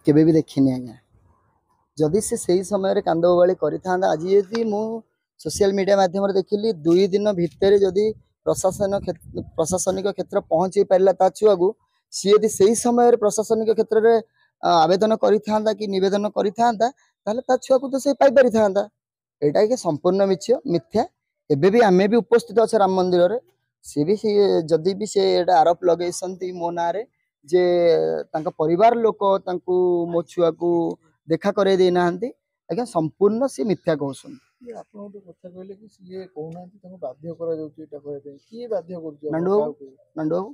केबे भी देखिनी आज्ञा जदि से सही समय कांद बोबाली करिथांदा आज यदि मु सोशल मीडिया माध्यम देखिली 2 दिन भितर जदि प्रशासनिक क्षेत्र पहुंची पारा ता छुआ को सी यदि सही समय प्रशासनिक क्षेत्र में आवेदन करिथांदा कि निवेदन करिथांदा ताले ता छुआ को तो से पाई परिथांदा एटा के संपूर्ण मिथ्या एबे भी आमे भी उपस्थित अच्छे राम मंदिर रे सी भी जदि भी से एटा आरोप लगेसंती मो ना रे जे तांका परिवार लोक तांकू मो छुआ को देखा करे दे नाहंती आज्ञा संपूर्ण सी मिथ्या कहउछन ଆପଣ ଗୋଟେ କଥା କହିଲେ କି ସିଏ କହୁନାହାନ୍ତି ତାଙ୍କୁ ବାଧ୍ୟ କରାଯାଉଛି ଏଟା କହିବା ପାଇଁ କିଏ ବାଧ୍ୟ କରୁଛି नांडू बाबू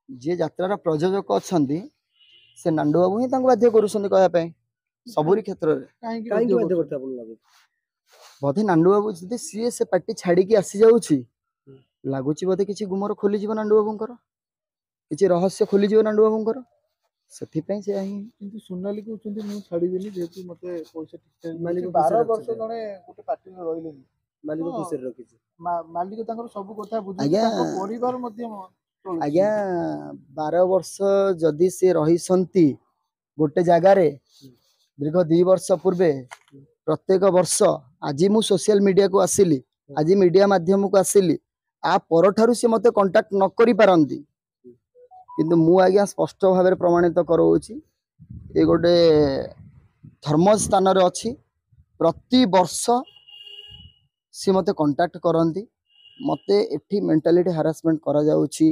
जे यात्रार प्रयोजक अछंती से नांडू बाबू ही तांको बाध्य करूछंती कहया ପାଇଁ सबुरी क्षेत्र रे काहे बाध्य करते आपन लागु बोधे नांडू बाबू जदि सीए से पार्टी छाड़ी की आसी जाउछि लागुछि बोधे किछि गुमर खोली जीव नांडू बाबूंकर किछि रहस्य खोली जीव नांडू बाबूंकर सेथि पई से आही किंतु सोनाली कहउछंती मु छाड़ीबेनी जेतु मते पैसा ठीक मालिक 12 वर्ष जने गोटे पार्टी रे रहिलेनी मालिक खुशी रखिछि मालिक तांकर सब कथा बुझि तांको परिवार मध्ये आज्ञा 12 वर्ष जदि से रहिसंती गोटे जगह रे दीर्घ 2 वर्ष पूर्वे प्रत्येक वर्ष आज मु सोशल मीडिया को आसिली आज मीडिया माध्यम को आसिली आ परठारु से मते कांटेक्ट न करि पारंती किंतु मु आज्ञा स्पष्ट भाव प्रमाणित करोछि ए गोटे धर्म स्थान रे अछि प्रति वर्ष सी मते कांटेक्ट करंती मते एठी मेंटालिटी हारासमेंट करा जाउछि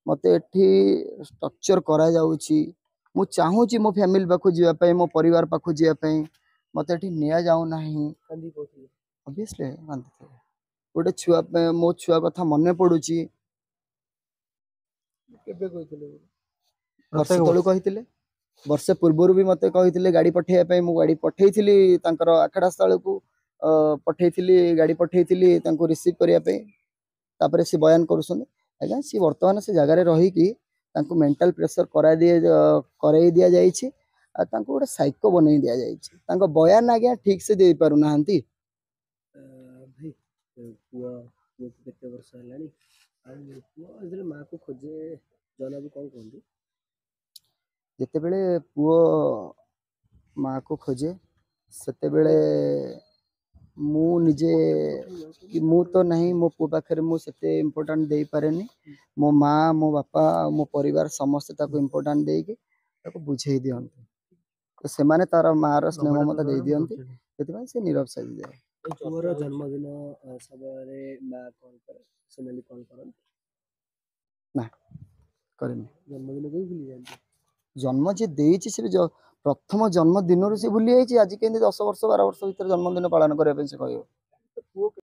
मते एठी स्ट्रक्चर करा जाउछि मु चाहूछि मो फैमिली पाखु जीवा पई मो परिवार पाखु जीवा पई मते एठी निया जाउ नाही कंदी कोथि ऑब्वियसली कांदी गोटे छुआ मो छुआ कथा मने पडुछि केबे कहितले वर्ष तळु कहितले वर्ष पूर्व भी मते कहितले गाड़ी पठेया पई मु गाड़ी पठेइथिली तांकर आखडा स्थल को पठेइथिली गाड़ी पठेइथिली तांको रिसीव करिया पई तापरे सी बयान करूछन आज्ञा सी वर्तमान से जगह रे रही कि तांको मेंटल प्रेशर कराई दिया जाइछि आ तांको गोटे साइको बनै दिया जाइछि तांको बयान आज्ञा ठीक से दे पारु नाहंती भाई पुआ केते वर्ष हलानी आ पुआ इधर मां को खोजे जनाबी कोन कहंदी जेते बेले पुओ माँ को खोजे सेते बेले मु निजे कि मु तो नहीं मो पु पाखरे मु सेते इम्पोर्टेंट दे पारेनी मो माँ मो बापा मो परिवार समस्त ताको इम्पोर्टेंट दे के ताको बुझेई दियंती तो से माने तार माँ रो स्नेह ममता दे दियंती सेति से नीरव साजी जाए पुअर जन्मदिन सबरे माँ कॉल करे सोनाली कॉल करन ना करेनी जन्मदिन कोई भूली जांती जन्म जे देइछि से प्रथम जन्मदिन से भूली जाइछि आज के 10 वर्ष 12 वर्ष भीतर जन्मदिन पालन करबे से कहयो